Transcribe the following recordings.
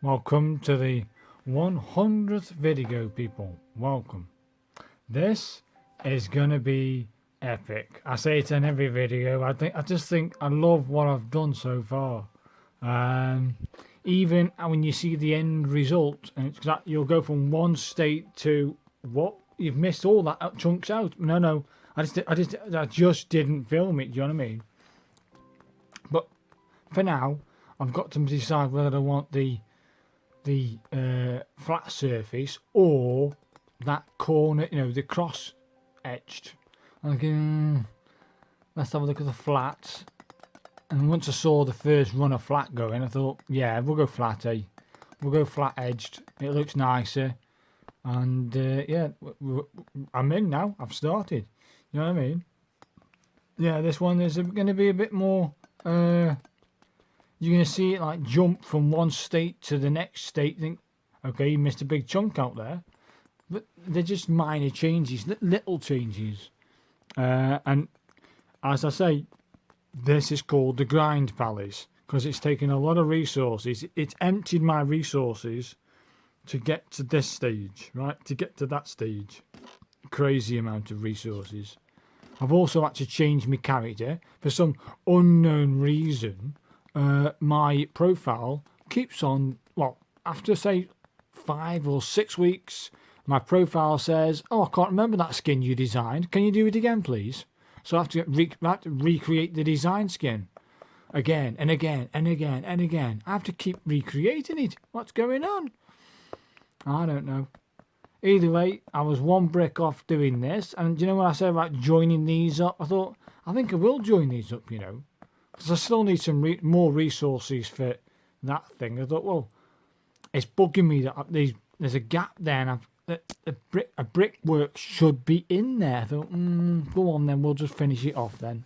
Welcome to the 100th video, people. Welcome. This is gonna be epic. I say it in every video. I just think I love what I've done so far. Even when you see the end result, and it's that you'll go from one state to what you've missed all that chunks out. No, I just didn't film it. Do you know what I mean? But for now, I've got to decide whether I want the flat surface or that corner, the cross etched. I'm thinking, let's have a look at the flats. And once I saw the first run of flat going, I thought, yeah, we'll go flat, We'll go flat edged. It looks nicer. And yeah, I'm in now. I've started. You know what I mean? Yeah, this one is going to be a bit more... you're going to see it like jump from one state to the next state. Think, okay, you missed a big chunk out there. But they're just minor changes, little changes. And as I say, this is called the Grind Palace because it's taken a lot of resources. It's emptied my resources to get to this stage, right? To get to that stage. Crazy amount of resources. I've also had to change my character for some unknown reason. My profile keeps on, well, after say 5 or 6 weeks, my profile says, oh, I can't remember that skin you designed. Can you do it again, please? So I have to recreate the design skin again and again and again and again. I have to keep recreating it. What's going on? I don't know. Either way, I was one brick off doing this. And you know what I said about joining these up? I thought, I think I will join these up, because I still need some more resources for that thing. I thought, well, it's bugging me that there's a gap there, and a brickwork should be in there. I thought, go on then, we'll just finish it off then.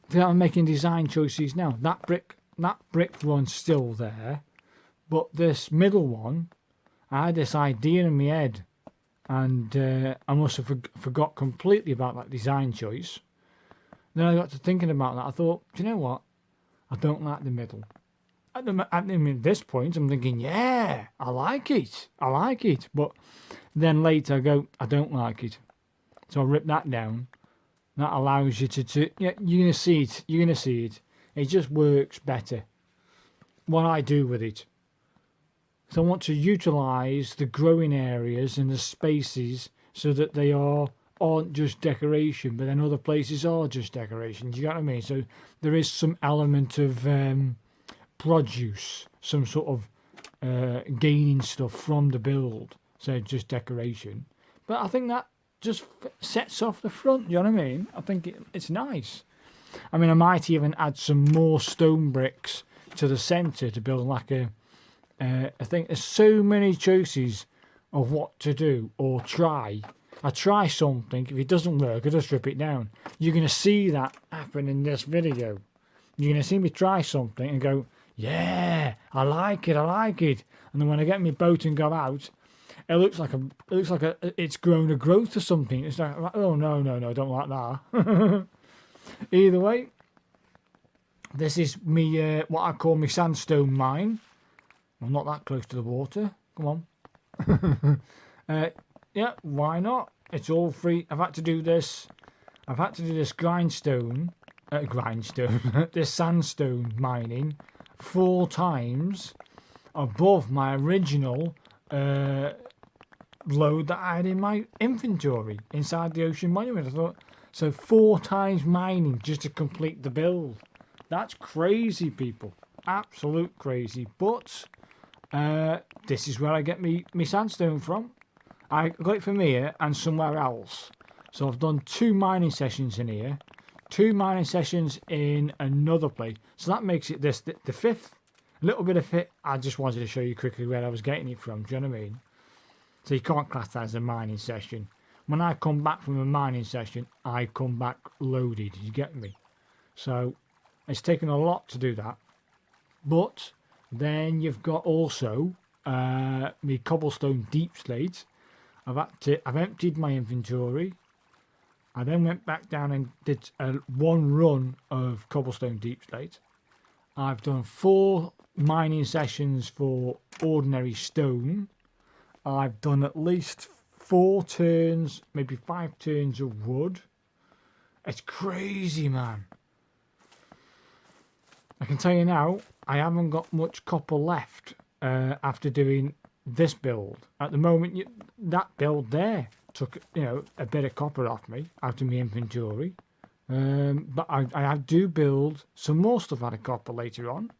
So I'm making design choices now. That brick one's still there, but this middle one, I had this idea in my head, and I must have forgot completely about that design choice. Then I got to thinking about that. I thought, do you know what? I don't like the middle. At this point, I'm thinking, yeah, I like it. But then later I go, I don't like it. So I rip that down. That allows you to yeah, you're going to see it. It just works better. What I do with it. So I want to utilise the growing areas and the spaces so that they aren't just decoration, but then other places are just decoration. Do you get what I mean? So there is some element of produce, some sort of gaining stuff from the build, so just decoration. But I think that just sets off the front. You know what I mean? I think it's nice. I mean, I might even add some more stone bricks to the centre to build like a. I think there's so many choices of what to do or try. I try something, if it doesn't work, I just strip it down. You're going to see that happen in this video. You're going to see me try something and go, yeah, I like it. And then when I get my boat and go out, it looks like it's grown a growth or something. It's like, oh no, don't like that. Either way, this is me, what I call my sandstone mine. I'm not that close to the water. Come on. Yeah, why not? It's all free. I've had to do this grindstone, this sandstone mining 4 times above my original load that I had in my inventory inside the Ocean Monument. I thought, so 4 times mining just to complete the build. That's crazy, people. Absolute crazy. But this is where I get me sandstone from. I got it from here and somewhere else. So I've done 2 mining sessions in here, 2 mining sessions in another place. So that makes it the 5th. A little bit of it. I just wanted to show you quickly where I was getting it from. Do you know what I mean? So you can't class that as a mining session. When I come back from a mining session, I come back loaded. You get me? So it's taken a lot to do that. But then you've got also my cobblestone deep slate. I've emptied my inventory. I then went back down and did one run of cobblestone deep slate. I've done 4 mining sessions for ordinary stone, I've done at least 4 turns, maybe 5 turns of wood. It's crazy, man. I can tell you now, I haven't got much copper left after doing this build. At the moment, that build there took, you know, a bit of copper off me out of my inventory. But I do build some more stuff out of copper later on.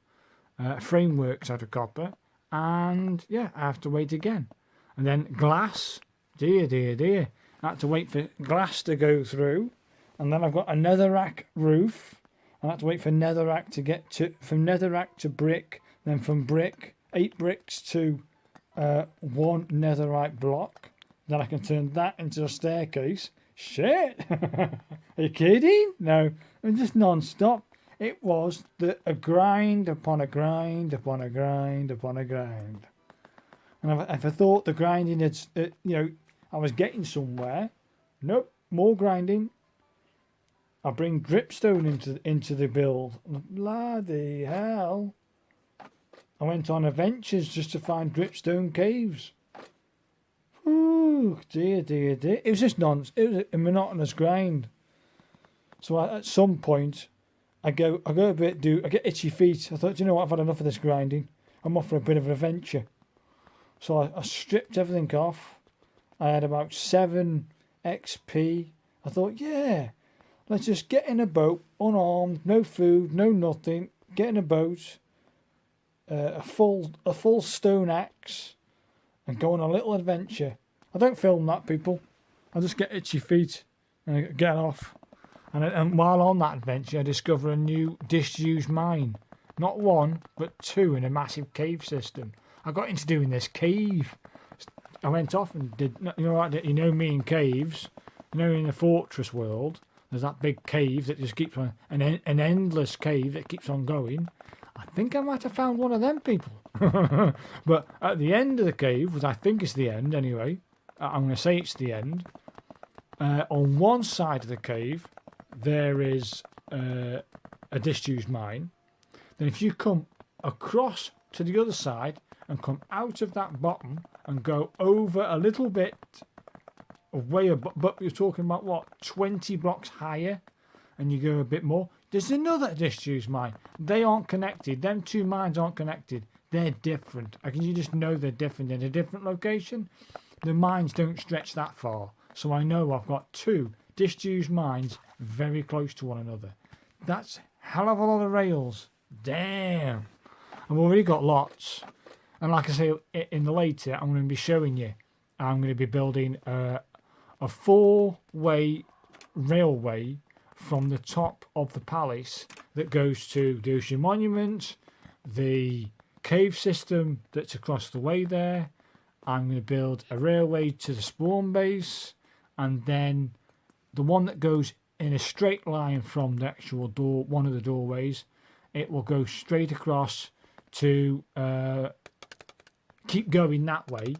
Frameworks out of copper. And yeah, I have to wait again. And then glass. Dear. I had to wait for glass to go through. And then I've got a netherrack roof. I had to wait for netherrack to get to, from netherrack to brick. Then from brick, 8 bricks to 1 netherite block. Then I can turn that into a staircase. Shit! Are you kidding? No, I'm just non-stop. It was a grind upon a grind upon a grind upon a grind. And if I thought the grinding had, you know, I was getting somewhere, nope, more grinding. I bring dripstone into the build. Bloody hell! I went on adventures just to find dripstone caves. Ooh, dear. It was just nonsense. It was a monotonous grind. So at some point, I go a bit. I get itchy feet. I thought, you know what? I've had enough of this grinding. I'm off for a bit of an adventure. So I stripped everything off. I had about 7 XP. I thought, yeah, let's just get in a boat, unarmed, no food, no nothing. Get in a boat, a full stone axe, and go on a little adventure. I don't film that, people. I just get itchy feet and I get off. And while on that adventure, I discover a new disused mine. Not 1, but 2 in a massive cave system. I got into doing this cave. I went off and did, you know me in caves. You know, in the fortress world, there's that big cave that just keeps on, an endless cave that keeps on going. I think I might have found one of them, people. But at the end of the cave, which I think is the end anyway, I'm going to say it's the end. On one side of the cave, there is a disused mine. Then if you come across to the other side and come out of that bottom and go over a little bit way above, but you're talking about what, 20 blocks higher, and you go a bit more, there's another disused mine. They aren't connected. Them 2 mines aren't connected. They're different. You just know they're different in a different location. The mines don't stretch that far. So I know I've got 2 disused mines very close to one another. That's a hell of a lot of rails. Damn. I've already got lots. And like I say, in the later, I'm going to be showing you. I'm going to be building a 4-way railway from the top of the palace that goes to the Ocean Monument, the cave system that's across the way there. I'm going to build a railway to the spawn base, and then the one that goes in a straight line from the actual door, one of the doorways, it will go straight across to keep going that way,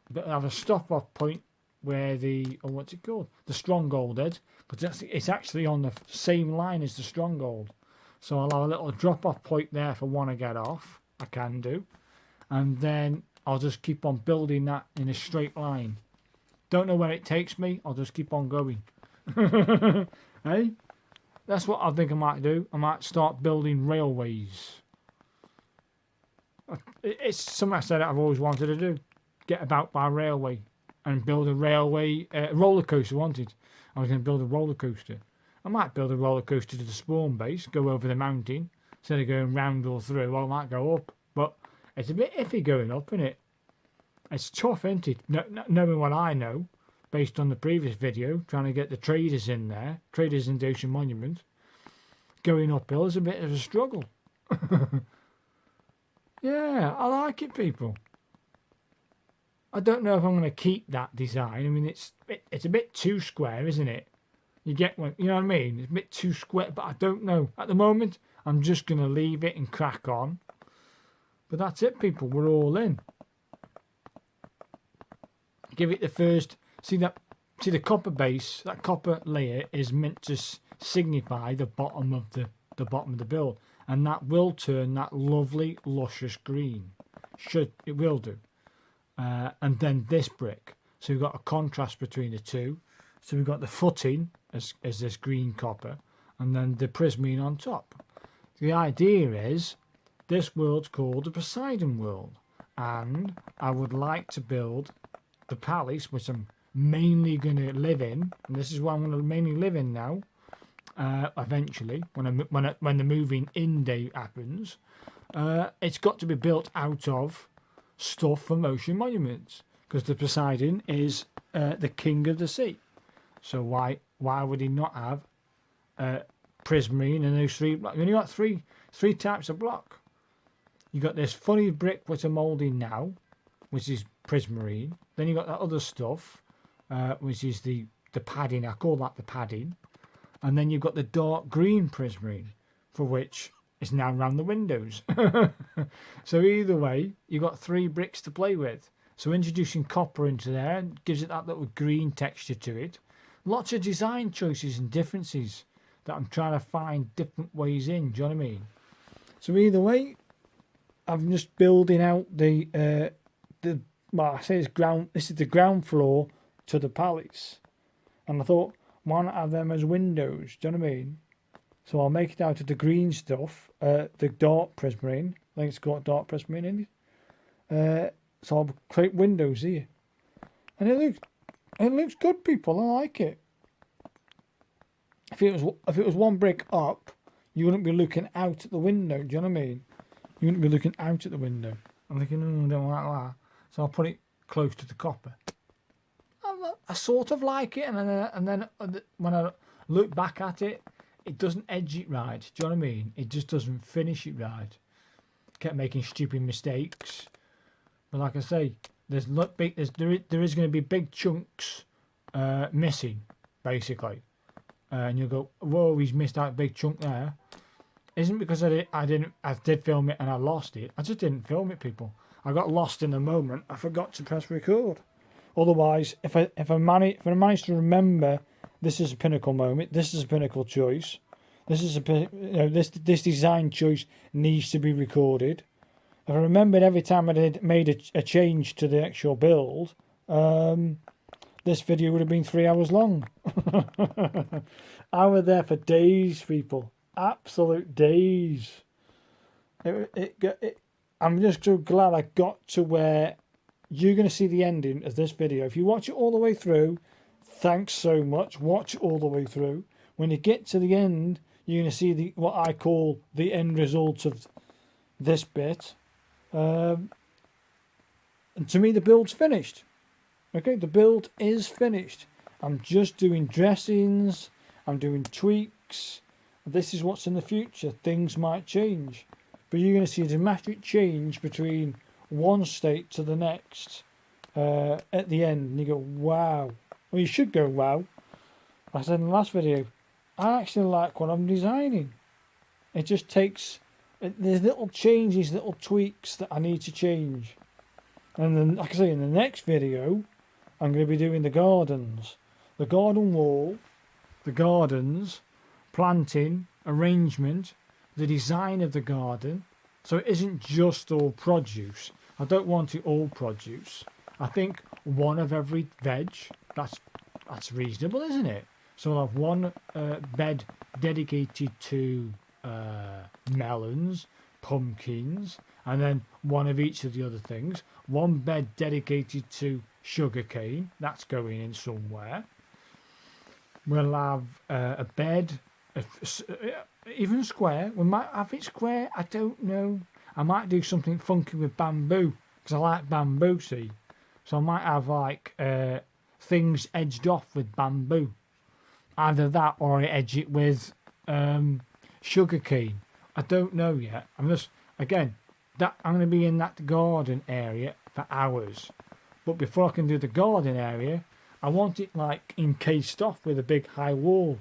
but have a stop off point where what's it called? The Stronghold is, because it's actually on the same line as the Stronghold. So I'll have a little drop off point there for when I get off. I can do. And then I'll just keep on building that in a straight line. Don't know where it takes me. I'll just keep on going. Hey? That's what I think I might do. I might start building railways. It's something I said I've always wanted to do. Get about by railway and build a railway, roller coaster. I was going to build a roller coaster. I might build a roller coaster to the spawn base, go over the mountain instead of going round or through. Well, I might go up, but it's a bit iffy going up, isn't it? It's tough, isn't it? Knowing what I know, based on the previous video, trying to get the traders in there, traders in the Ocean Monument, going uphill is a bit of a struggle. Yeah, I like it, people. I don't know if I'm going to keep that design. I mean, it's a bit too square, isn't it? You get one, you know what I mean? It's a bit too square, but I don't know. At the moment, I'm just going to leave it and crack on. But that's it, people. We're all in. Give it the first. See the copper base. That copper layer is meant to signify the bottom of the build. and that will turn that lovely luscious green. It will do. And then this brick, so we've got a contrast between the two. So we've got the footing as this green copper, and then the prismarine on top. The idea is this world's called the Poseidon world, and I would like to build the palace, which I'm mainly going to live in, and this is what I'm going to mainly live in now. Eventually, when the moving in day happens, it's got to be built out of stuff from Ocean Monuments, because the Poseidon is the king of the sea. So why would he not have prismarine and those three blocks? You only got three types of block. You got this funny brick which I'm moulding now, which is prismarine. Then you got that other stuff, which is the padding. I call that the padding. And then you've got the dark green prismarine, for which is now around the windows. So either way, you've got 3 bricks to play with. So introducing copper into there gives it that little green texture to it. Lots of design choices and differences that I'm trying to find different ways in. Do you know what I mean? So either way, I'm just building out the well, I say it's ground. This is the ground floor to the palace, and I thought, why not have them as windows? Do you know what I mean? So I'll make it out of the green stuff, the dark prismarine. I think it's got dark prismarine in it. So I'll create windows here, and it looks good, people. I like it. If it was one brick up, you wouldn't be looking out at the window. Do you know what I mean? You wouldn't be looking out at the window. I'm thinking, I don't like that. So I'll put it close to the copper. I sort of like it, and then when I look back at it, it doesn't edge it right. Do you know what I mean? It just doesn't finish it right. Kept making stupid mistakes. But like I say, there is going to be big chunks missing, basically. And you'll go, whoa, he's missed out a big chunk there. Isn't because I did film it and I lost it. I just didn't film it, people. I got lost in the moment. I forgot to press record. Otherwise, if I manage to remember, this is a pinnacle moment. This is a pinnacle choice. This is this design choice needs to be recorded. If I remembered every time I made a change to the actual build, this video would have been 3 hours long. I was there for days, people. Absolute days. I'm just so glad I got to where you're going to see the ending of this video. If you watch it all the way through, thanks so much. Watch it all the way through. When you get to the end, you're going to see what I call the end result of this bit. And to me, the build's finished. Okay, the build is finished. I'm just doing dressings. I'm doing tweaks. This is what's in the future. Things might change. But you're going to see a dramatic change between one state to the next at the end. And you go, wow. Well, you should go, wow. Like I said in the last video, I actually like what I'm designing. It just takes... There's little changes, little tweaks that I need to change. And then, like I say, in the next video, I'm going to be doing the gardens. The garden wall, the gardens, planting, arrangement, the design of the garden. So it isn't just all produce. I don't want it all produce. I think one of every veg, that's reasonable, isn't it? So I'll have one bed dedicated to melons, pumpkins, and then one of each of the other things. One bed dedicated to sugarcane, that's going in somewhere. We'll have a bed, even square. We might have it square, I don't know. I might do something funky with bamboo, because I like bamboo, see. So I might have like things edged off with bamboo. Either that or I edge it with sugarcane. I don't know yet. I'm just, again, I'm going to be in that garden area for hours. But before I can do the garden area, I want it like encased off with a big high wall.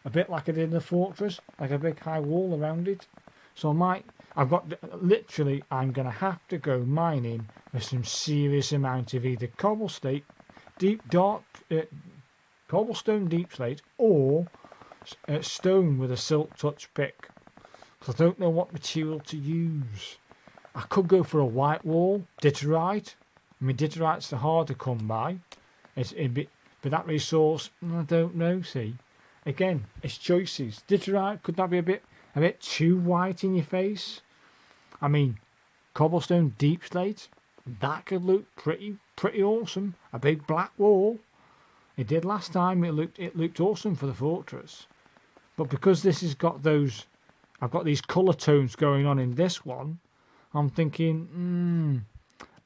A bit like I did in the fortress, like a big high wall around it. So I'm going to have to go mining for some serious amount of either cobblestone deep slate, or stone with a silk touch pick. because I don't know what material to use. I could go for a white wall, Diorite. I mean, Diorite's the hard to come by. It's a bit, but that resource, I don't know. See, again, it's choices. Diorite, could that be a bit too white in your face? I mean, cobblestone deep slate, that could look pretty awesome. A big black wall. It did last time. It looked awesome for the fortress. But because this has got those, I've got these colour tones going on in this one. I'm thinking,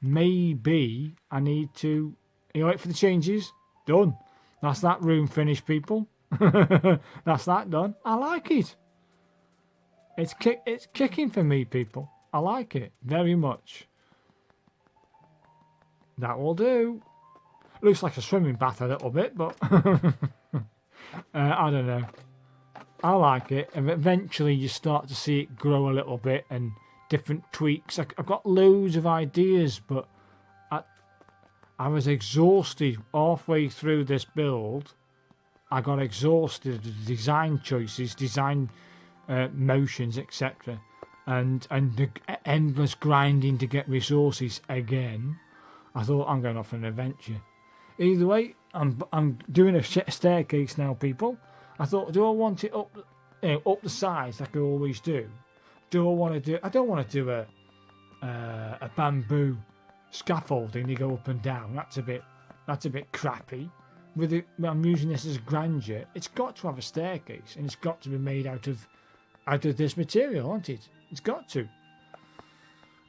maybe I need to. You wait for the changes. Done. That's that room finished, people. That's that done. I like it. It's kicking for me, people. I like it very much. That will do. Looks like a swimming bath a little bit, but I don't know. I like it, and eventually you start to see it grow a little bit and different tweaks. I've got loads of ideas, but I was exhausted halfway through this build. I got exhausted of the design choices, design motions, etc., and the endless grinding to get resources again. I thought, I'm going off on an adventure. Either way, I'm doing a staircase now, people. I thought, do I want it up the sides like I always do? Do I want to do? I don't want to do a bamboo scaffolding to go up and down. That's a bit crappy. I'm using this as grandeur. It's got to have a staircase, and it's got to be made out of this material, hasn't it? It's got to.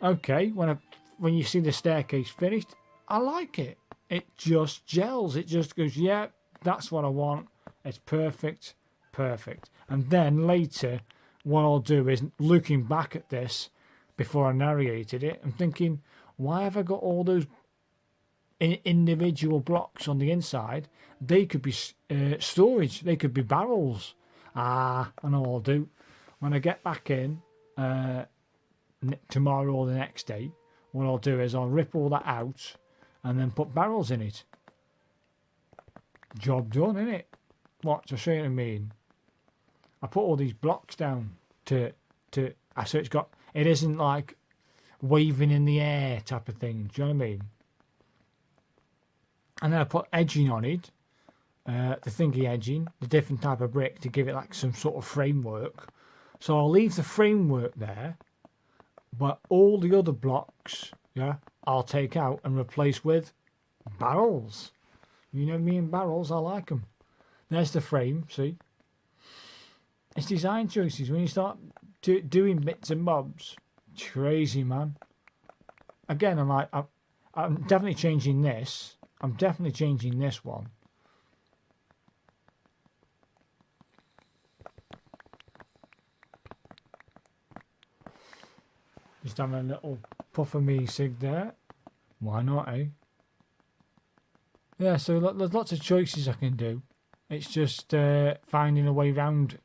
Okay, when you see the staircase finished, I like it. It just gels. It just goes, yeah, that's what I want. It's perfect. And then later, what I'll do is, looking back at this before I narrated it, I'm thinking, why have I got all those individual blocks on the inside? They could be storage. They could be barrels. And all I'll do, when I get back in tomorrow or the next day, what I'll do is I'll rip all that out and then put barrels in it. Job done, innit? What? To show you what I mean. I put all these blocks down so it isn't like waving in the air type of thing. Do you know what I mean? And then I put edging on it, the thingy edging, the different type of brick to give it like some sort of framework. So I'll leave the framework there, but all the other blocks, yeah, I'll take out and replace with barrels. You know me and barrels, I like them. There's the frame, see? It's design choices. When you start doing bits and bobs, it's crazy, man. Again, I'm definitely changing this. I'm definitely changing this one. Just having a little puff of me cig there. Why not, eh? Yeah, so there's lots of choices I can do. It's just finding a way around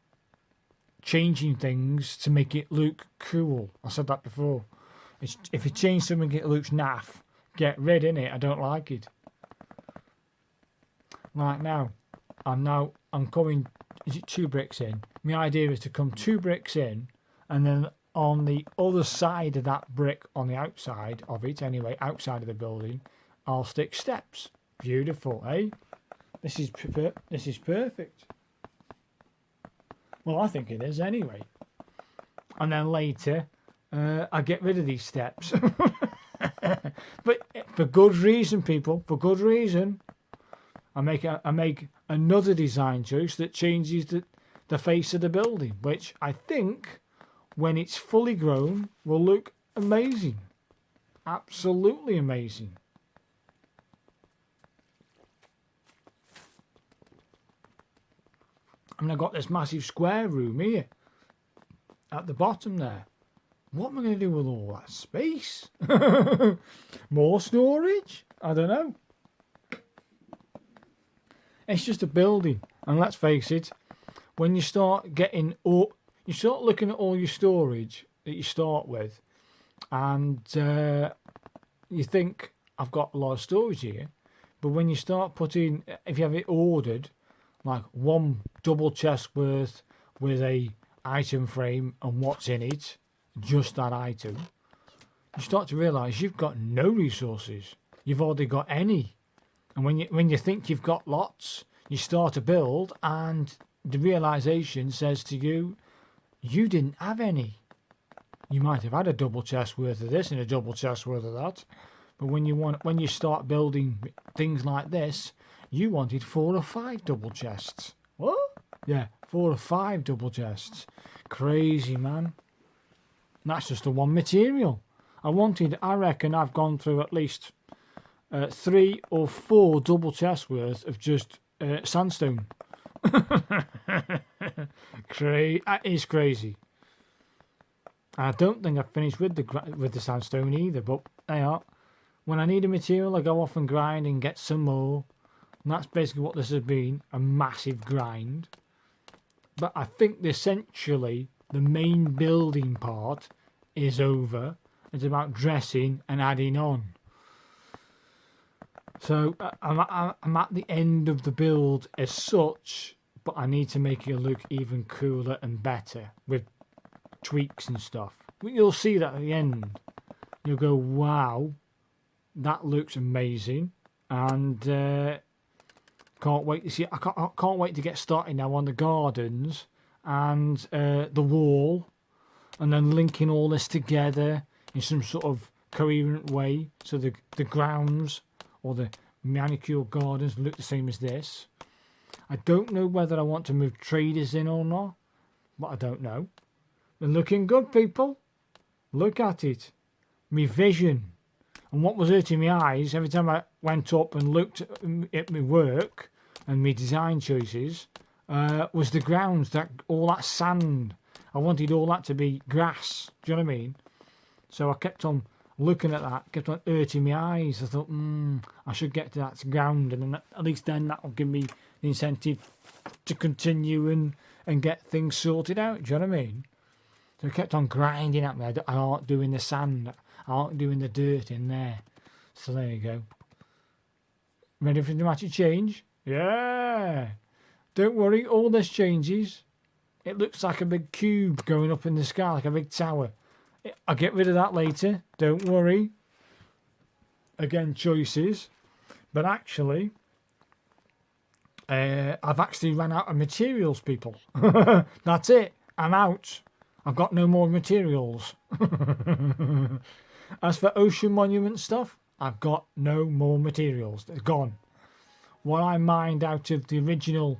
changing things to make it look cool. I said that before. If you change something it looks naff, get rid in it. I don't like it. Right now, I'm coming. Is it 2 bricks in? My idea is to come 2 bricks in, and then on the other side of that brick, on the outside of it, anyway, outside of the building, I'll stick steps. Beautiful, eh? This is perfect. Well, I think it is anyway. And then later, I get rid of these steps. But for good reason, people. For good reason. I make another design choice that changes the face of the building, which I think, when it's fully grown, will look amazing. Absolutely amazing. I mean, I've got this massive square room here at the bottom there. What am I going to do with all that space? More storage? I don't know. It's just a building. And let's face it, when you start you start looking at all your storage that you start with, and you think, I've got a lot of storage here. But when you start putting, if you have it ordered, like 1 double chest worth with a item frame and what's in it, just that item, you start to realise you've got no resources. You've hardly got any. And when you think you've got lots, you start to build and the realisation says to you, you didn't have any. You might have had a double chest worth of this and a double chest worth of that. But when you start building things like this, you wanted 4 or 5 double chests. What? Yeah, 4 or 5 double chests. Crazy, man. That's just the one material. I reckon I've gone through at least 3 or 4 double chests worth of just sandstone. That is crazy. I don't think I've finished with the sandstone either, but they are. When I need a material, I go off and grind and get some more. And that's basically what this has been, a massive grind. But I think essentially the main building part is over. It's about dressing and adding on. So I'm at the end of the build as such, but I need to make it look even cooler and better with tweaks and stuff. You'll see that at the end. You'll go, wow, that looks amazing, and can't wait to see. I can't wait to get started now on the gardens and the wall, and then linking all this together in some sort of coherent way, so the grounds or the manicured gardens look the same as this. I don't know whether I want to move traders in or not, but I don't know. They're looking good, people. Look at it. Me vision. And what was hurting my eyes every time I went up and looked at my work and my design choices was the grounds, all that sand. I wanted all that to be grass. Do you know what I mean? So I kept on looking at that, kept on hurting my eyes. I thought, I should get to that ground, and then at least then that will give me the incentive to continue and get things sorted out. Do you know what I mean? So I kept on grinding at me. I aren't doing the sand. I aren't doing the dirt in there. So there you go. Ready for the dramatic change? Yeah. Don't worry, all this changes. It looks like a big cube going up in the sky, like a big tower. I'll get rid of that later. Don't worry. Again, choices. But actually, I've actually run out of materials, people. That's it. I'm out. I've got no more materials. As for ocean monument stuff, I've got no more materials. They're gone. What I mined out of the original...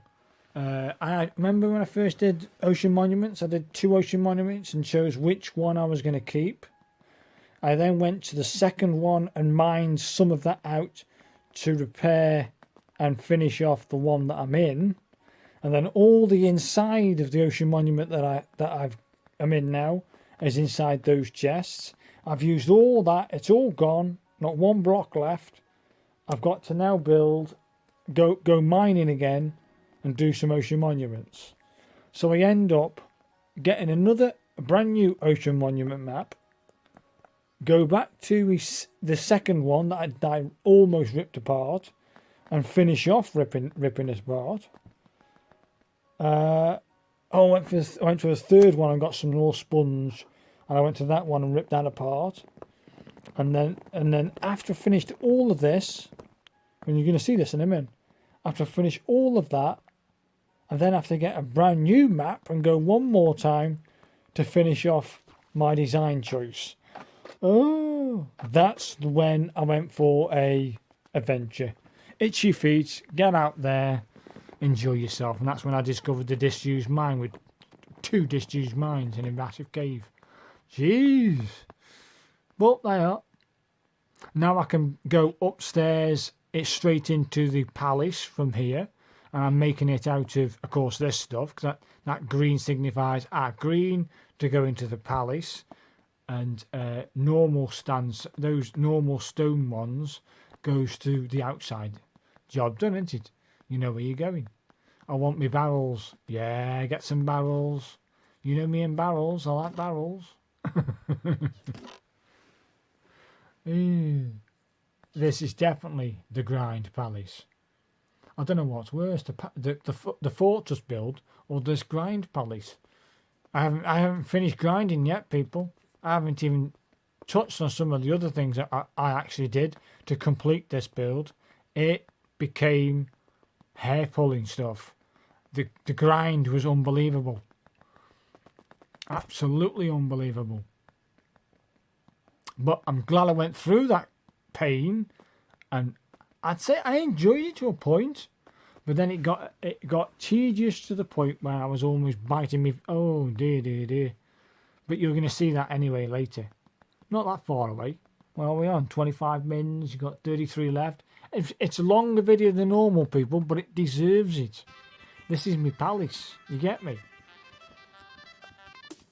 I remember when I first did ocean monuments, I did 2 ocean monuments and chose which one I was going to keep. I then went to the second one and mined some of that out to repair and finish off the one that I'm in. And then all the inside of the ocean monument that I'm in now is inside those chests. I've used all that. It's all gone. Not one block left. I've got to now go mining again and do some ocean monuments. So I end up getting another brand new ocean monument map. Go back to the second one that I almost ripped apart and finish off ripping this apart. I went to a third one and got some more sponge, and I went to that one and ripped that apart. And then after I finished all of this, and you're going to see this in a minute, after I finish all of that, I then have to get a brand new map and go one more time to finish off my design choice. Oh, that's when I went for a adventure. Itchy feet, get out there, enjoy yourself. And that's when I discovered the disused mine with 2 disused mines in a massive cave. Jeez. But they are. Now I can go upstairs. It's straight into the palace from here. And I'm making it out of course, this stuff. Because that green signifies green to go into the palace. And normal stands, those normal stone ones, goes to the outside. Job done, isn't it? You know where you're going. I want me barrels. Yeah, get some barrels. You know me and barrels. I like barrels. This is definitely the grind palace. I don't know what's worse, the fortress build or this grind palace. I haven't finished grinding yet, people. I haven't even touched on some of the other things that I actually did to complete this build. It became hair pulling stuff. The grind was unbelievable. Absolutely unbelievable. But I'm glad I went through that pain, and I'd say I enjoyed it to a point. But then it got tedious to the point where I was almost biting me. Oh dear. But you're going to see that anyway later. Not that far away. Well, we're on 25 mins. You've got 33 left. It's a longer video than normal, people, but it deserves it. This is my palace. You get me?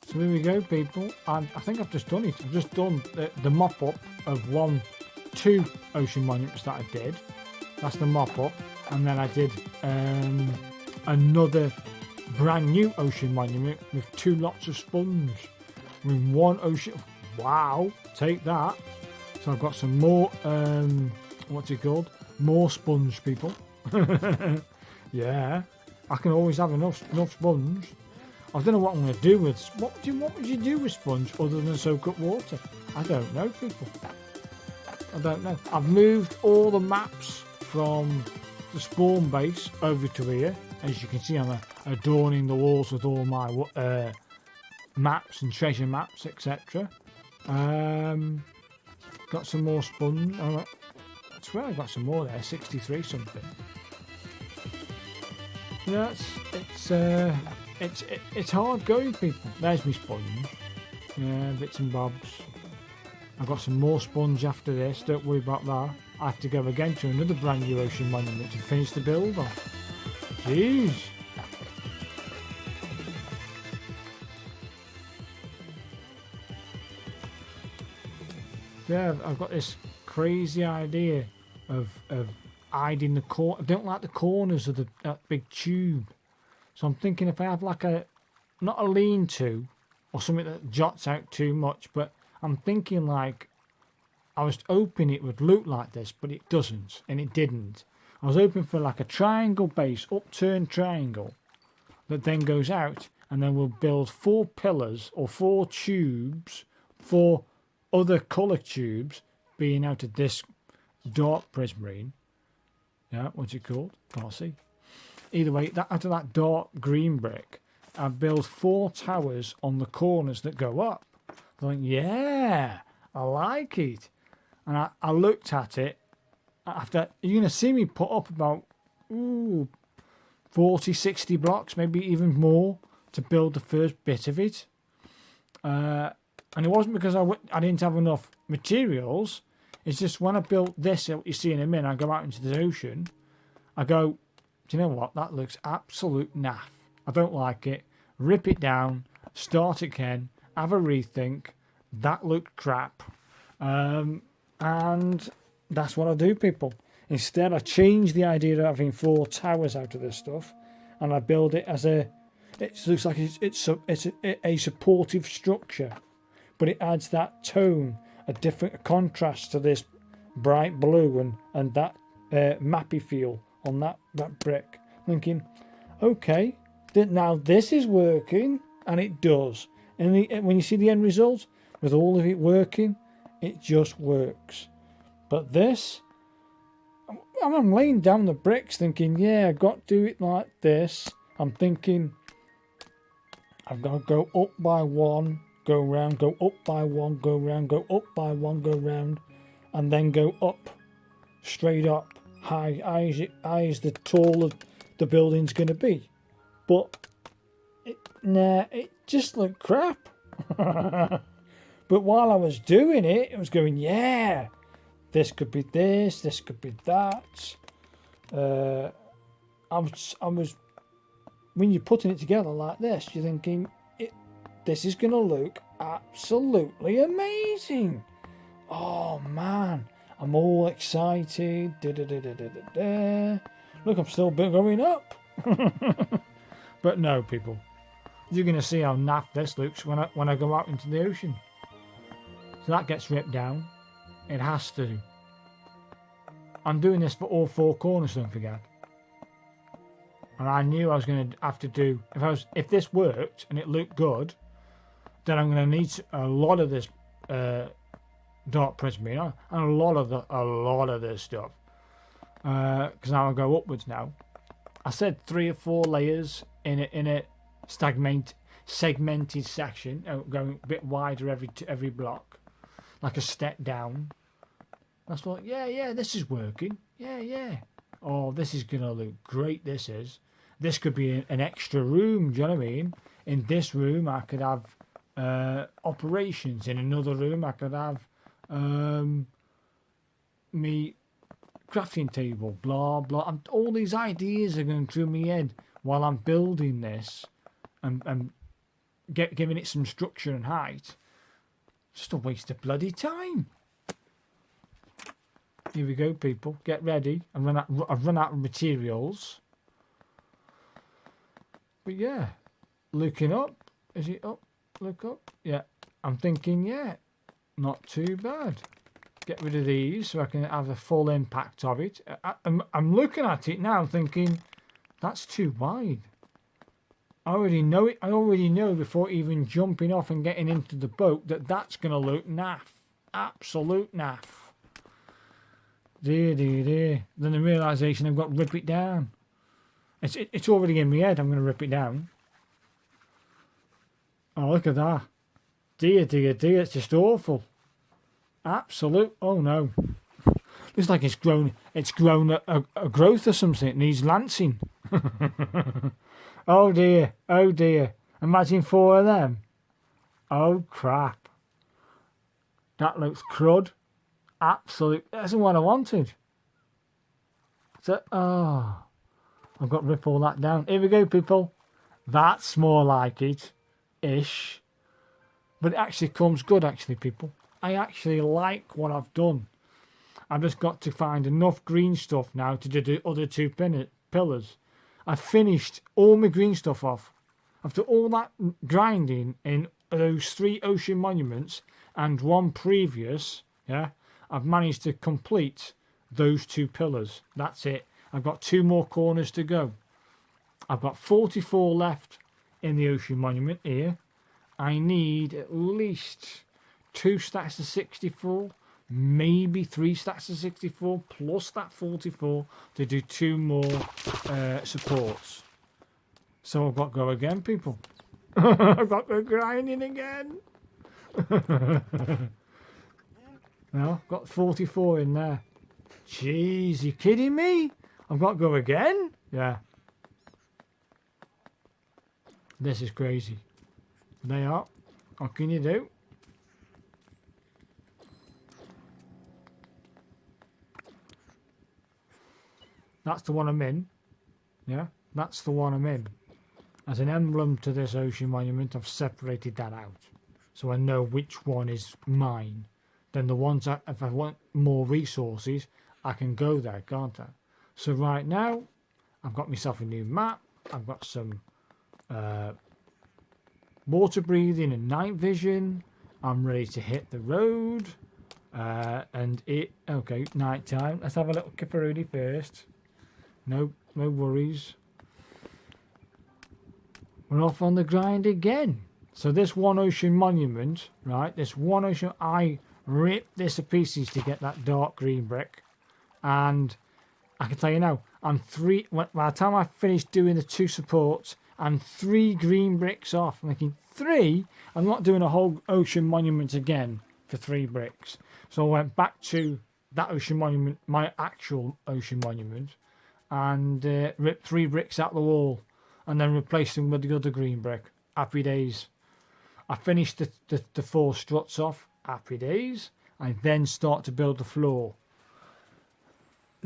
So here we go, people. I think I've just done it. I've just done the mop-up of 2 ocean monuments that I did. That's the mop-up. And then I did another brand new ocean monument with 2 lots of sponge. With 1 ocean. Wow, take that. So I've got some more, what's it called? More sponge, people. Yeah, I can always have enough sponge. I don't know what I'm going to do with. What would you do with sponge other than soak up water? I don't know, people. I don't know. I've moved all the maps from the spawn base over to here. As you can see, I'm adorning the walls with all my maps and treasure maps, etc. Got some more sponge. I swear I got some more there. 63 something. Yeah, it's hard going, people. There's my sponge. Yeah, bits and bobs. I've got some more sponge after this. Don't worry about that. I have to go again to another brand new ocean monument to finish the build off. Jeez. Yeah, I've got this crazy idea of hiding the corner. I don't like the corners of that big tube. So I'm thinking if I have like not a lean-to or something that jots out too much, but I'm thinking like I was hoping it would look like this, but it doesn't, and it didn't. I was hoping for like a triangle base, upturned triangle that then goes out, and then we'll build 4 pillars or 4 tubes, 4 other colour tubes being out of this dark prismarine. Yeah, what's it called? Can't see. Either way, out of that dark green brick, I build 4 towers on the corners that go up. I'm like, yeah, I like it. And I looked at it. After you're going to see me put up about 40, 60 blocks, maybe even more, to build the first bit of it. And it wasn't because I didn't have enough materials. It's just when I built this, what you see in a minute, I go out into the ocean. I go, do you know what? That looks absolute naff. I don't like it. Rip it down. Start again. Have a rethink. That looked crap. And that's what I do, people. Instead, I change the idea of having 4 towers out of this stuff, and I build it as it looks like it's a supportive structure, but it adds that tone, a different contrast to this bright blue and that mappy feel on that brick. Thinking, okay, now this is working, and it does. And when you see the end result, with all of it working, it just works. But this, I'm laying down the bricks thinking, yeah, I've got to do it like this. I'm thinking, I've got to go up by 1, go round, go up by 1, go round, go up by 1, go round, and then go up, straight up, high as the taller the building's going to be. But, it just looked crap. But while I was doing it, it was going, yeah, this could be this could be that. I was, when you're putting it together like this, you're thinking, this is going to look absolutely amazing. Oh man, I'm all excited. Look, I'm still going up. But no, people, you're going to see how naff this looks when I go out into the ocean. So that gets ripped down. It has to. I'm doing this for all 4 corners, don't forget. And I knew I was going to have to do, if this worked and it looked good, then I'm going to need a lot of this dark prismarine and a lot of this stuff. Because now I'll go upwards now. I said 3 or 4 layers in a segmented section, going a bit wider every block, like a step down. That's what. Yeah, this is working. Yeah. Oh, this is gonna look great. This could be an extra room. Do you know what I mean? In this room, I could have operations. In another room, I could have me crafting table. Blah blah. All these ideas are going through my head while I'm building this and giving it some structure and height. Just a waste of bloody time. Here we go, people. Get ready. I've run out of materials. But yeah, looking up. Is it up? Look up. Yeah, I'm thinking, yeah, not too bad. Get rid of these so I can have the full impact of it. I'm looking at it now thinking, that's too wide. I already know it. I already know before even jumping off and getting into the boat that that's going to look naff. Absolute naff. Dear. Then the realisation I've got to rip it down. It's already in my head. I'm going to rip it down. Oh, look at that. Dear. It's just awful. Absolute. Oh no. Looks like it's grown a growth or something. It needs lancing. Oh dear. Imagine 4 of them. Oh crap. That looks crud. Absolute. That's what I wanted. So, I've got to rip all that down. Here we go, people. That's more like it. Ish. But it actually comes good, actually, people. I actually like what I've done. I've just got to find enough green stuff now to do the other 2 pillars. I've finished all my green stuff off. After all that grinding in those 3 ocean monuments and 1 previous, yeah, I've managed to complete those 2 pillars. That's it. I've got 2 more corners to go. I've got 44 left in the ocean monument here. I need at least 2 stacks of 64, maybe 3 stacks of 64 plus that 44 to do 2 more supports. So I've got to go again, people. I've got to go grinding again. Well, got 44 in there. Jeez, you kidding me? I've got to go again? Yeah. This is crazy. They are. What can you do? That's the one I'm in. Yeah, that's the one I'm in. As an emblem to this ocean monument, I've separated that out. So I know which one is mine. Then the ones that, if I want more resources, I can go there, can't I? So right now, I've got myself a new map. I've got some water breathing and night vision. I'm ready to hit the road. Okay, night time. Let's have a little kipperoonie first. No worries. We're off on the grind again. So this one ocean monument, right? This one ocean, I ripped this to pieces to get that dark green brick. And I can tell you now, by the time I finished doing the 2 supports, I'm 3 green bricks off. I'm thinking, 3? I'm not doing a whole ocean monument again for 3 bricks. So I went back to that ocean monument, my actual ocean monument, and ripped 3 bricks out the wall and then replaced them with the other green brick. Happy days. I finished the 4 struts off. Happy days. I then start to build the floor.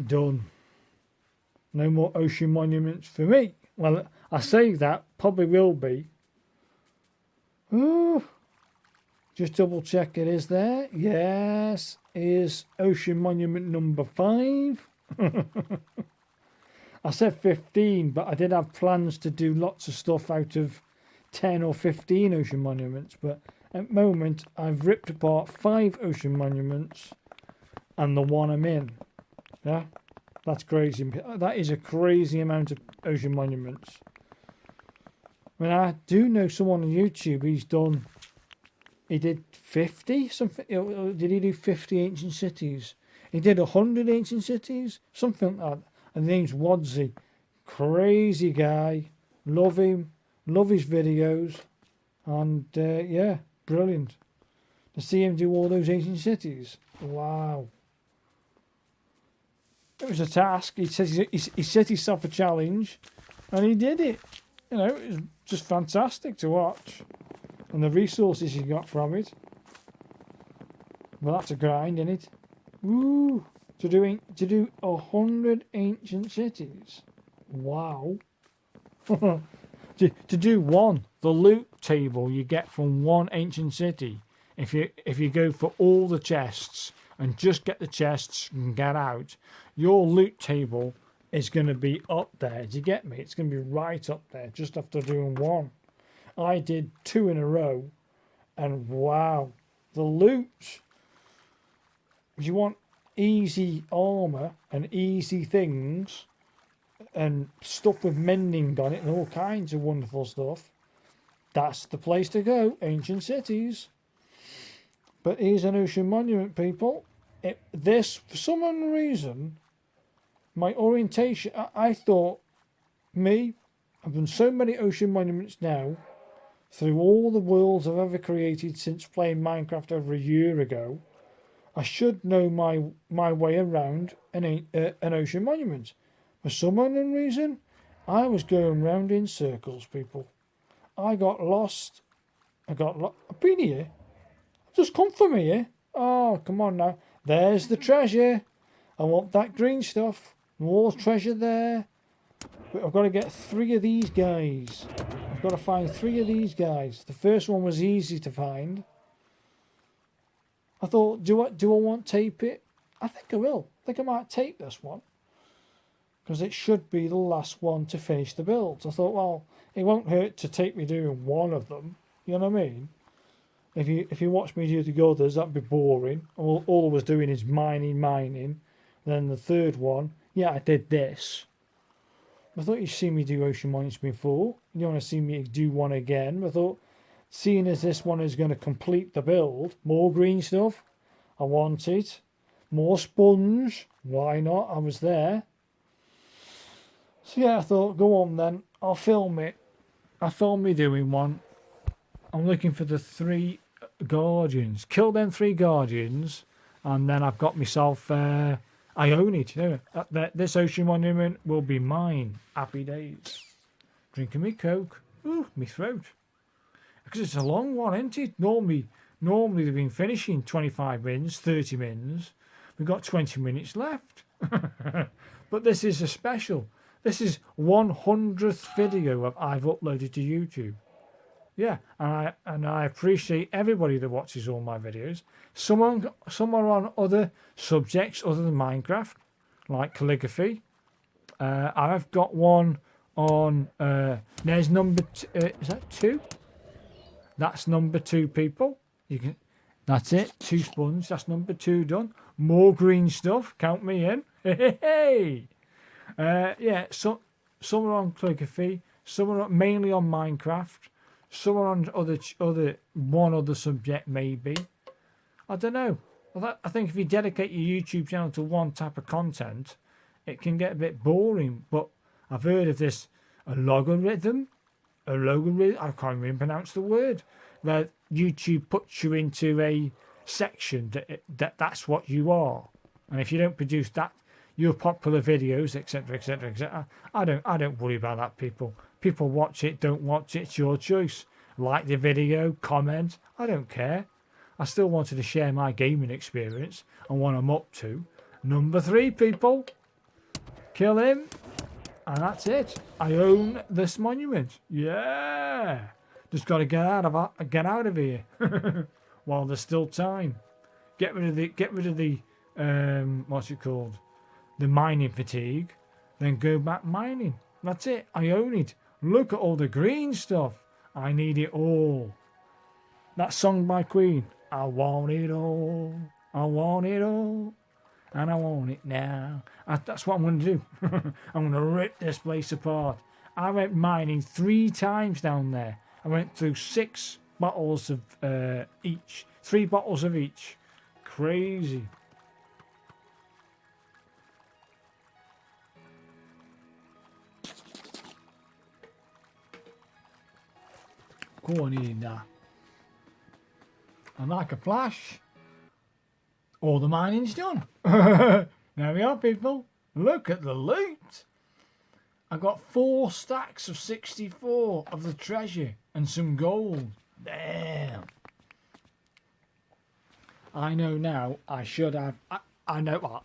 Done. No more ocean monuments for me. Well, I say that, probably will be. Ooh. Just double check it is there. Yes, is ocean monument number 5. I said 15, but I did have plans to do lots of stuff out of 10 or 15 ocean monuments. But at the moment, I've ripped apart 5 ocean monuments and the one I'm in. Yeah. That's crazy. That is a crazy amount of ocean monuments. I mean, I do know someone on YouTube. He did 50 something. Did he do 50 ancient cities? He did 100 ancient cities, something like that. And the name's Wadsy. Crazy guy. Love him. Love his videos. And yeah, brilliant. To see him do all those ancient cities. Wow. It was a task. He set himself a challenge, and he did it. You know, it was just fantastic to watch, and the resources he got from it. Well, that's a grind, isn't it? Woo! To do 100 ancient cities. Wow. to do one, the loot table you get from one ancient city. If you go for all the chests and just get the chests and get out, your loot table is going to be up there. Do you get me? It's going to be right up there just after doing one. I did 2 in a row, and wow, the loot. If you want easy armor and easy things and stuff with mending on it and all kinds of wonderful stuff, that's the place to go. Ancient cities. But here's an ocean monument, people. For some unknown reason, my orientation, I thought, I've done so many ocean monuments now, through all the worlds I've ever created since playing Minecraft over a year ago, I should know my way around an ocean monument. For some unknown reason, I was going round in circles, people. I got lost. I've been here. I've just come from here. Oh, come on now. There's the treasure. I want that green stuff. More treasure there. But I've got to get 3 of these guys. I've got to find 3 of these guys. The first one was easy to find. I thought, do I want to tape it? I think I will. I think I might tape this one, because it should be the last one to finish the build. I thought, well, it won't hurt to take me doing one of them. You know what I mean? If you watch me do the others, that'd be boring. All I was doing is mining. Then the third one, yeah, I did this. I thought you'd seen me do ocean monuments before. You want to see me do one again? I thought, seeing as this one is going to complete the build, more green stuff, I want it. More sponge, why not? I was there. So yeah, I thought, go on then, I'll film it. I filmed me doing one. I'm looking for the 3 guardians. Kill them 3 guardians, and then I've got myself, I own it. You know, this ocean monument will be mine. Happy days. Drinking me Coke. Ooh, me throat. Because it's a long one, isn't it? Normally they've been finishing 25 minutes, 30 minutes. We've got 20 minutes left. But this is a special. This is 100th video I've uploaded to YouTube. Yeah, and I appreciate everybody that watches all my videos. Some are on other subjects other than Minecraft, like calligraphy. I've got one on. There's number. Is that 2? That's number 2, people. You can. That's it. 2 sponge. That's number 2 done. More green stuff. Count me in. Hey. Yeah. Some are on calligraphy. Some are mainly on Minecraft. Some are on other subject maybe. I don't know. I think if you dedicate your YouTube channel to one type of content, it can get a bit boring. But I've heard of this a logarithm. I can't even pronounce the word. Where YouTube puts you into a section that's what you are, and if you don't produce that, your popular videos, etc., etc., etc. I don't worry about that, people. People watch it, don't watch it. It's your choice. Like the video, comment. I don't care. I still wanted to share my gaming experience and what I'm up to. Number 3, people. Kill him. And that's it. I own this monument. Yeah. Just got to get out of here while there's still time. Get rid of the what's it called? The mining fatigue. Then go back mining. That's it. I own it. Look at all the green stuff. I need it all. That song by Queen. I want it all. I want it all. and I want it now. That's what I'm going to do. I'm going to rip this place apart. I went mining 3 times down there. I went through 6 bottles of each. 3 bottles of each. Crazy. Go on in there. And like a flash, all the mining's done. There we are, people. Look at the loot. I got 4 stacks of 64 of the treasure and some gold. Damn. I know now I should have. I know.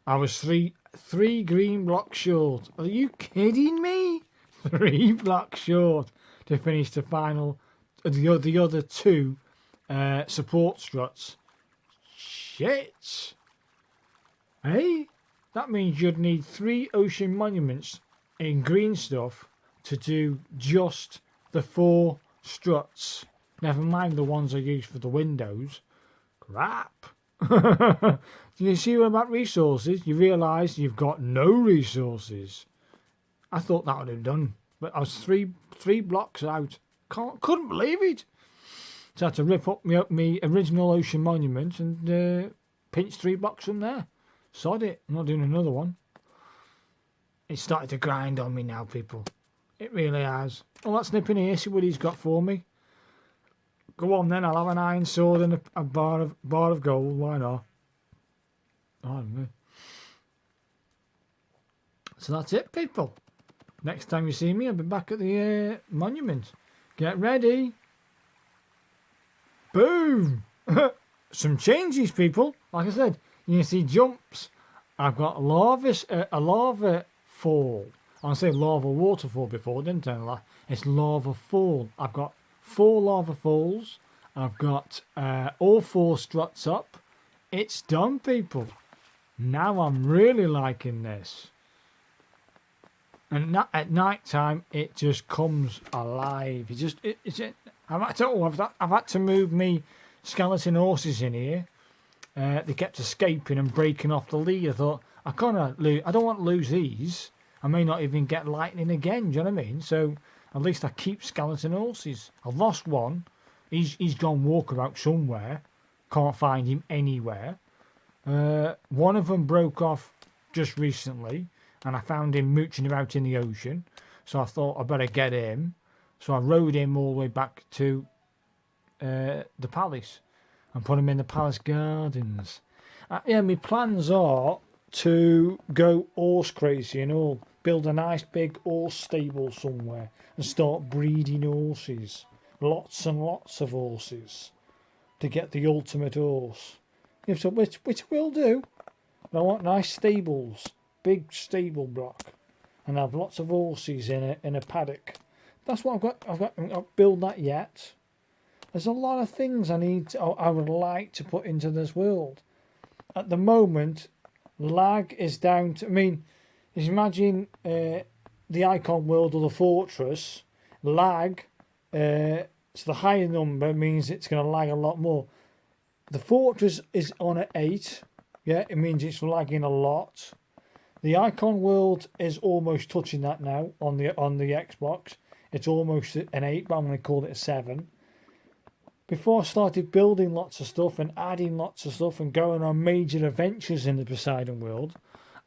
I was three green blocks short. Are you kidding me? 3 blocks short to finish the final. The other 2 support struts. Shit. Hey, that means you'd need 3 ocean monuments in green stuff to do just the 4 struts. Never mind the ones I use for the windows. Crap. Do you see what about resources? You realise you've got no resources. I thought that would have done, but I was three blocks out. Couldn't believe it. So I had to rip up my original ocean monument and pinch 3 blocks from there. Sod it. I'm not doing another one. It's started to grind on me now, people. It really has. Well, let's nip in here, see what he's got for me. Go on then, I'll have an iron sword and a bar of gold. Why not? Oh, so that's it, people. Next time you see me, I'll be back at the monument. Get ready. Boom. Some changes, people. Like I said, you can see jumps. I've got a lava fall. I said lava waterfall before, didn't I? It's lava fall. I've got 4 lava falls. I've got all 4 struts up. It's done, people. Now I'm really liking this. And at night time, it just comes alive. I've had to move me skeleton horses in here. They kept escaping and breaking off the lead. I thought, I don't want to lose these. I may not even get lightning again. Do you know what I mean? So at least I keep skeleton horses. I've lost one. He's gone walkabout somewhere. Can't find him anywhere. One of them broke off just recently, and I found him mooching about in the ocean. So I thought I better get him. So I rode him all the way back to the palace and put him in the palace gardens. Yeah, my plans are to go horse crazy and all. Build a nice big horse stable somewhere and start breeding horses. Lots and lots of horses to get the ultimate horse. Yeah, so which will do. But I want nice stables, big stable block, and have lots of horses in a paddock. That's what I've got. I've not built that yet. There's a lot of things I would like to put into this world. At the moment, lag is down to. I mean, just imagine the icon world or the fortress. Lag. So the higher number means it's going to lag a lot more. The fortress is on at 8. Yeah, it means it's lagging a lot. The icon world is almost touching that now on the Xbox. It's almost an 8, but I'm going to call it a 7. Before I started building lots of stuff and adding lots of stuff and going on major adventures in the Poseidon world,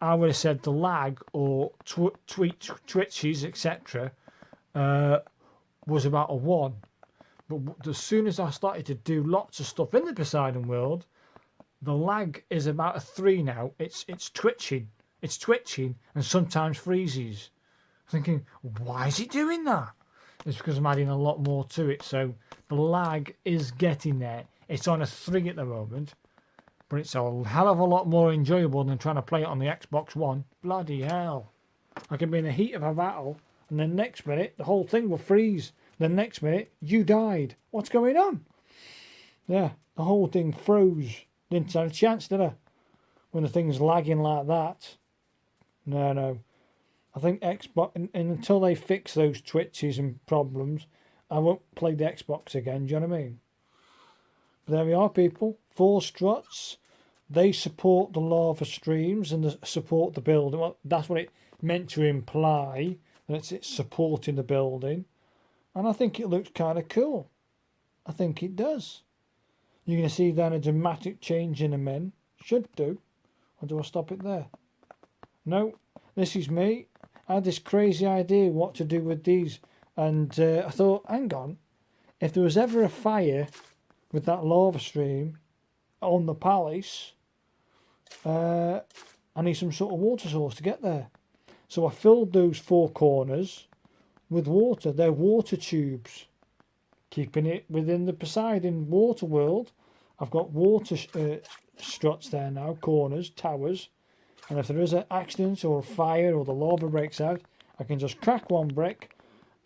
I would have said the lag or twitches, etc., was about a 1. But as soon as I started to do lots of stuff in the Poseidon world, the lag is about a 3 now. It's twitching. It's twitching and sometimes freezes. Thinking, why is it doing that? It's because I'm adding a lot more to it. So the lag is getting there. It's on a 3 at the moment. But it's a hell of a lot more enjoyable than trying to play it on the Xbox One. Bloody hell. I can be in the heat of a battle and the next minute the whole thing will freeze. The next minute you died. What's going on? Yeah, the whole thing froze. Didn't have a chance, did I? When the thing's lagging like that. No. I think Xbox, and until they fix those twitches and problems, I won't play the Xbox again. Do you know what I mean? But there we are, people. 4 struts. they support the lava streams and support the building. Well, that's what it meant to imply, that it's supporting the building. And I think it looks kind of cool. I think it does. You're going to see then a dramatic change in a min. Should do. Or do I stop it there? No, this is me. I had this crazy idea what to do with these. And I thought, hang on. If there was ever a fire with that lava stream on the palace, I need some sort of water source to get there. So I filled those four corners with water. They're water tubes, keeping it within the Poseidon water world. I've got water struts there now, corners, towers, and if there is an accident or a fire or the lava breaks out, I can just crack one brick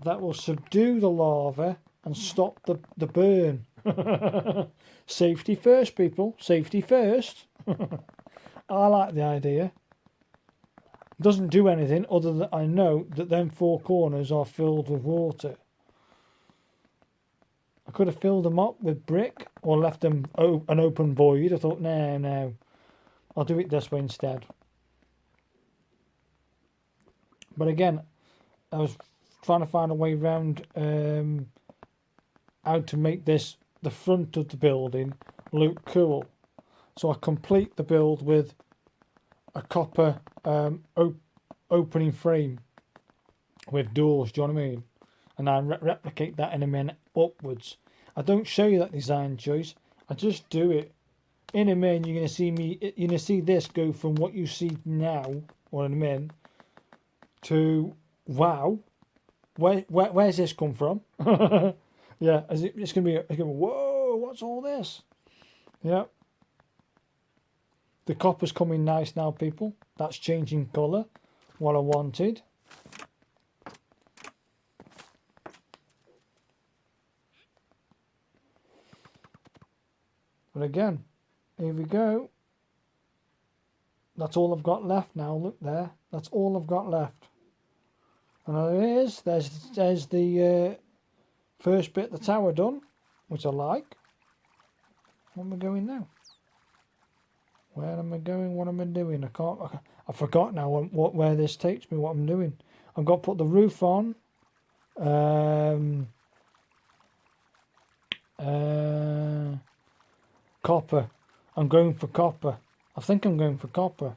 that will subdue the lava and stop the burn. Safety first, people. Safety first. I like the idea. Doesn't do anything other than I know that them four corners are filled with water. I could have filled them up with brick or left them an open void. I thought, no, I'll do it this way instead. But again, I was trying to find a way around how to make this, the front of the building, look cool. So I complete the build with a copper opening frame with doors, do you know what I mean? And I replicate that in a minute upwards. I don't show you that design choice. I just do it. In a minute, you're going to see this go from what you see now, or in a minute, to wow. Where's this come from? Yeah, it's going to be, whoa, what's all this? Yeah. The copper's coming nice now, people. That's changing colour. What I wanted. But again, here we go. That's all I've got left now. Look there. That's all I've got left. And there it is. There's the first bit of the tower done, which I like. Where am I going now? Where am I going? What am I doing? I forgot now where this takes me, what I'm doing. I've got to put the roof on. Copper. I'm going for copper. I think I'm going for copper.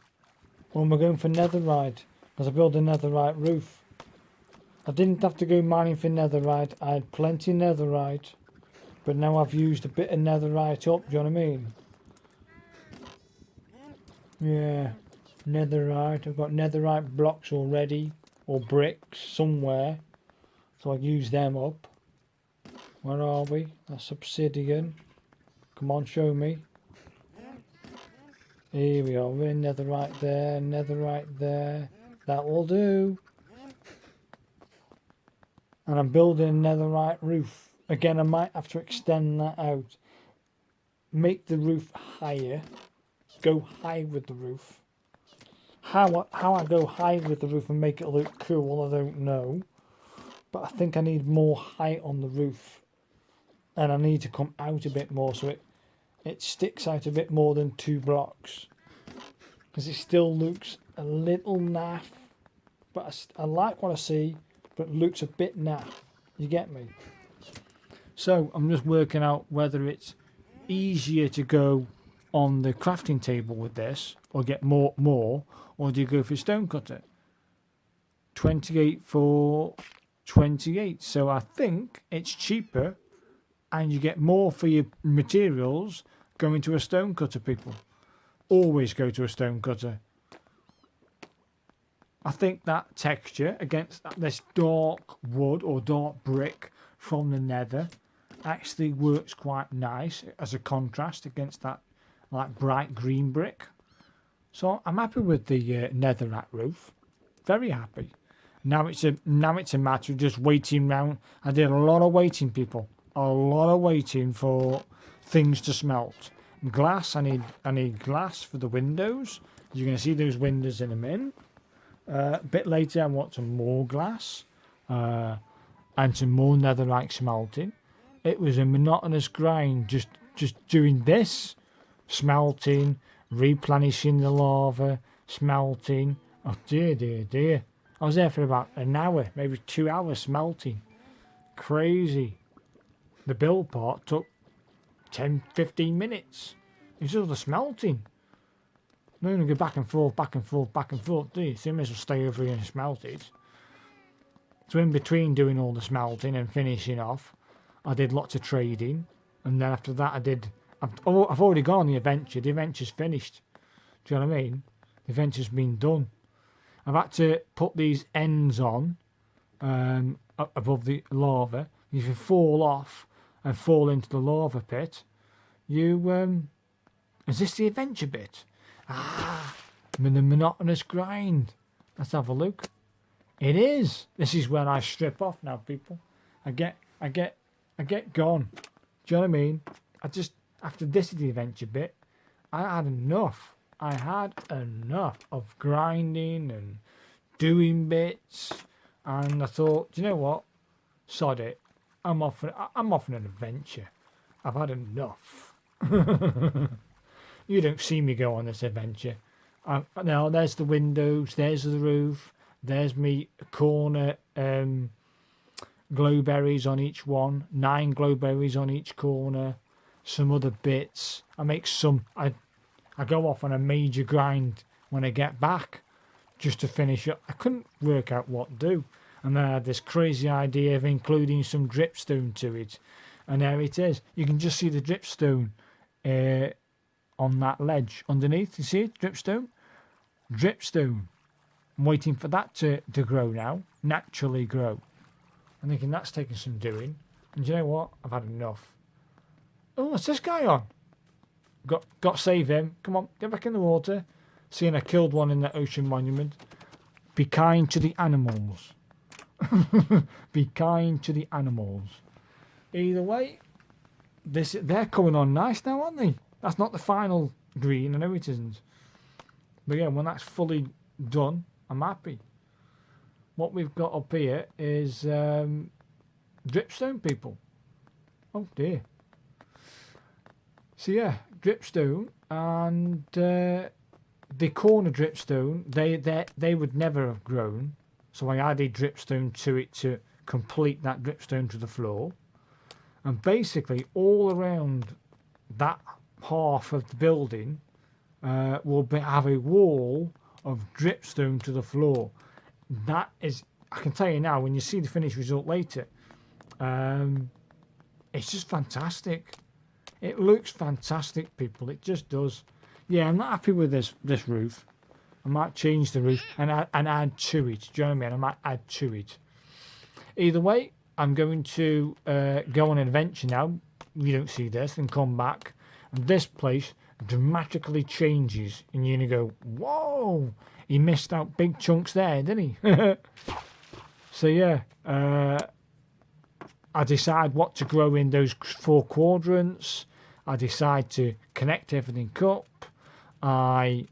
Or am I going for netherite? Because I built a netherite roof. I didn't have to go mining for netherite. I had plenty of netherite. But now I've used a bit of netherite up, do you know what I mean? Yeah, netherite. I've got netherite blocks already, or bricks somewhere, so I use them up. Where are we? That's obsidian. Come on, show me. Here we are. We're in netherite there, netherite there. That will do. And I'm building a netherite roof. Again, I might have to extend that out. Make the roof higher. Go high with the roof. How I go high with the roof and make it look cool, I don't know. But I think I need more height on the roof. And I need to come out a bit more so it sticks out a bit more than 2 blocks. Because it still looks a little naff. But I like what I see, but it looks a bit naff. You get me? So I'm just working out whether it's easier to go on the crafting table with this, or get more, or do you go for stonecutter? 28 for 28. So I think it's cheaper, and you get more for your materials going to a stonecutter, people. Always go to a stonecutter. I think that texture against this dark wood or dark brick from the nether actually works quite nice as a contrast against that like bright green brick. So I'm happy with the netherite roof. Very happy. Now it's a matter of just waiting round. I did a lot of waiting, people. A lot of waiting for things to smelt. Glass. I need glass for the windows. You're going to see those windows in a minute. A bit later, I want some more glass and some more netherite smelting. It was a monotonous grind just doing this, smelting, replenishing the lava, smelting. Oh dear, dear, dear. I was there for about an hour, maybe 2 hours smelting. Crazy. The build part took 10, 15 minutes. It's just the smelting. No, you go back and forth, back and forth, back and forth, do you? So you may as well stay over here and smelt it. So in between doing all the smelting and finishing off, I did lots of trading. And then after that I've already gone on the adventure. The adventure's finished. Do you know what I mean? The adventure's been done. I've had to put these ends on above the lava. If you fall off and fall into the lava pit, you... is this the adventure bit? Ah, the monotonous grind. Let's have a look. It is. This is when I strip off now, people. I get gone. Do you know what I mean? After this is the adventure bit, I had enough. I had enough of grinding and doing bits, and I thought, do you know what? Sod it. I'm off on an adventure. I've had enough. You don't see me go on this adventure. Now there's the windows, there's the roof, there's me corner glowberries on each one, 9 glowberries on each corner, some other bits. I go off on a major grind when I get back just to finish up. I couldn't work out what to do. And then I had this crazy idea of including some dripstone to it. And there it is. You can just see the dripstone on that ledge underneath. You see it? Dripstone? Dripstone. I'm waiting for that to grow now. Naturally grow. I'm thinking that's taking some doing. And do you know what? I've had enough. Oh, what's this guy on? Got to save him. Come on, get back in the water. Seeing I killed one in the ocean monument. Be kind to the animals. Be kind to the animals. Either way, they're coming on nice now, aren't they? That's not the final green. I know it isn't. But yeah, when that's fully done, I'm happy. What we've got up here is dripstone, people. Oh dear. So yeah, dripstone, and the corner dripstone, they would never have grown. So I added dripstone to it to complete that dripstone to the floor. And basically all around that half of the building will have a wall of dripstone to the floor. That is, I can tell you now, when you see the finished result later, it's just fantastic. It looks fantastic, people. It just does. Yeah, I'm not happy with this roof. I might change the roof and add to it. Do you know what I mean? I might add to it. Either way, I'm going to go on an adventure now. You don't see this, and come back. And this place dramatically changes. And you're going to go, whoa, he missed out big chunks there, didn't he? So yeah, I decide what to grow in those 4 quadrants. I decide to connect everything up. I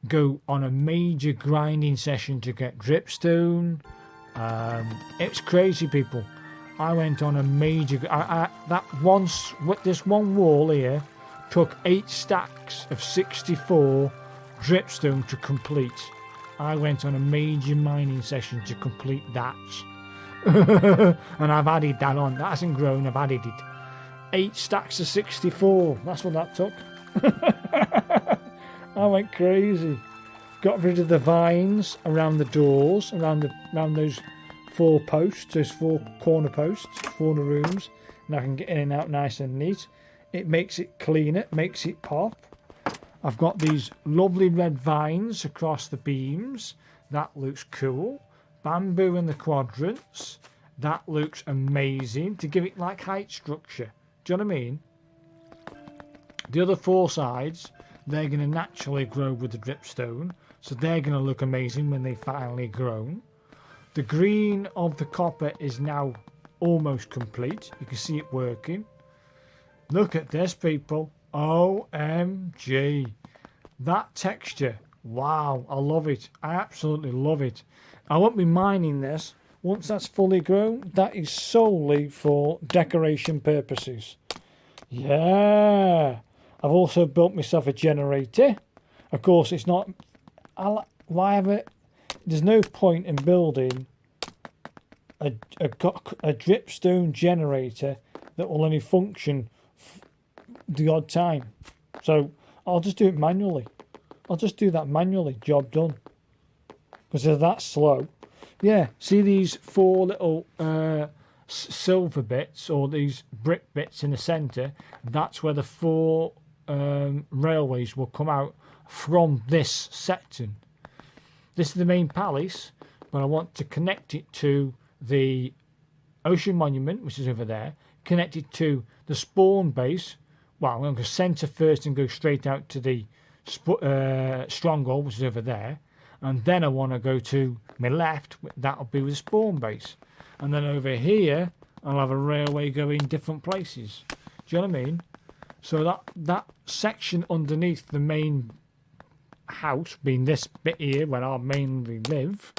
go on a major grinding session to get dripstone. It's crazy, people. I went on a major. This one wall here took 8 stacks of 64 dripstone to complete. I went on a major mining session to complete that. And I've added that on. That hasn't grown. I've added it. 8 stacks of 64. That's what that took. I went crazy. Got rid of the vines around the doors, around those 4 posts, those 4 corner posts, corner rooms, and I can get in and out nice and neat. It makes it cleaner, makes it pop. I've got these lovely red vines across the beams. That looks cool. Bamboo in the quadrants. That looks amazing to give it like height structure. Do you know what I mean? The other 4 sides, they're going to naturally grow with the dripstone. So they're going to look amazing when they finally grown. The green of the copper is now almost complete. You can see it working. Look at this, people. OMG. That texture. Wow, I love it. I absolutely love it. I won't be mining this. Once that's fully grown, that is solely for decoration purposes. Yeah. I've also built myself a generator. Of course, it's not. Why have it? There's no point in building a dripstone generator that will only function the odd time. So I'll just do it manually. I'll just do that manually. Job done. Because they're that slow. Yeah, see these 4 little silver bits, or these brick bits in the centre? That's where the 4 railways will come out from this section. This is the main palace, but I want to connect it to the Ocean Monument, which is over there, connect it to the spawn base. Well, I'm going to centre first and go straight out to the stronghold, which is over there. And then I want to go to my left, that'll be with the spawn base. And then over here, I'll have a railway going different places. Do you know what I mean? So that section underneath the main house, being this bit here where I mainly live,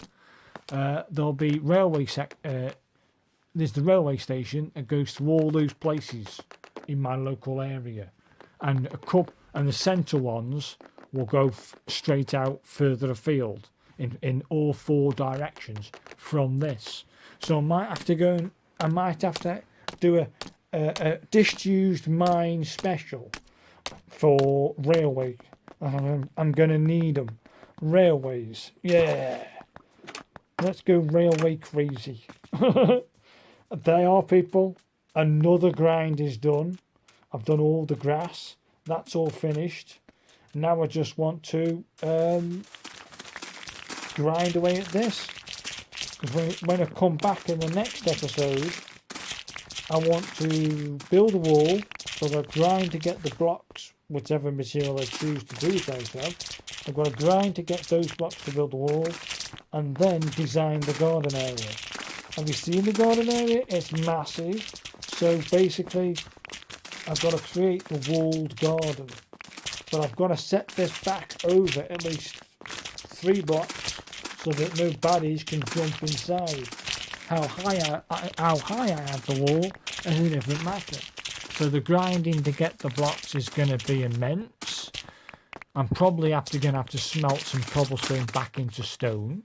there'll be there's the railway station that goes to all those places in my local area, and the centre ones will go straight out further afield in all 4 directions from this. So I might have to do a disused mine special for railway. I'm going to need them. Railways, yeah. Let's go railway crazy. There are people. Another grind is done. I've done all the grass. That's all finished. Now I just want to grind away at this. Because when I come back in the next episode, I want to build a wall. So I've got to grind to get the blocks, whichever material I choose to do things of. I've got to grind to get those blocks to build the wall, and then design the garden area. Have you seen the garden area? It's massive. So basically, I've got to create the walled garden. But I've got to set this back over at least 3 blocks so that no baddies can jump inside. How high I have the wall is a different matter. So the grinding to get the blocks is going to be immense. I'm probably going to have to smelt some cobblestone back into stone.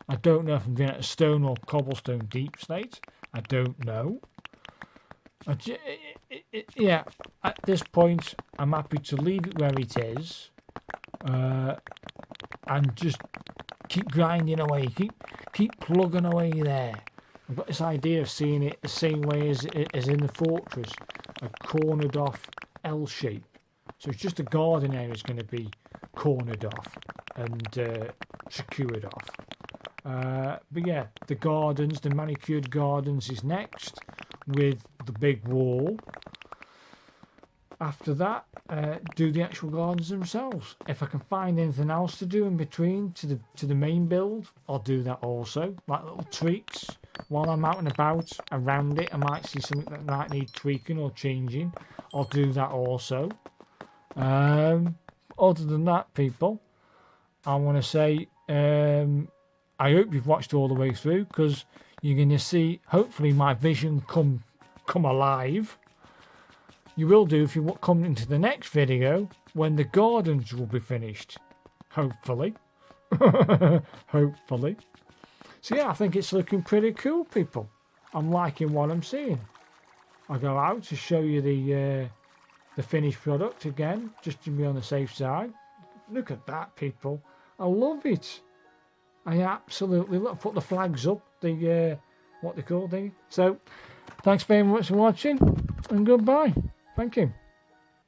I don't know if I'm going to stone or cobblestone deep slate. I don't know. Yeah, at this point, I'm happy to leave it where it is, and just keep grinding away, keep plugging away there. I've got this idea of seeing it the same way as in the fortress, a cornered off L shape. So it's just the garden area is going to be cornered off and secured off. But yeah, the gardens, the manicured gardens is next, with the big wall. After that, do the actual gardens themselves. If I can find anything else to do in between to the main build, I'll do that also. Like little tweaks while I'm out and about around it. I might see something that might need tweaking or changing. I'll do that also. Other than that, people, I want to say I hope you've watched all the way through, because you're going to see, hopefully, my vision come alive. You will do if you come into the next video when the gardens will be finished. Hopefully. Hopefully. So yeah, I think it's looking pretty cool, people. I'm liking what I'm seeing. I'll go out to show you the finished product again, just to be on the safe side. Look at that, people. I love it. I absolutely love. Put the flags up, what they call thing. So, thanks very much for watching, and goodbye. Thank you.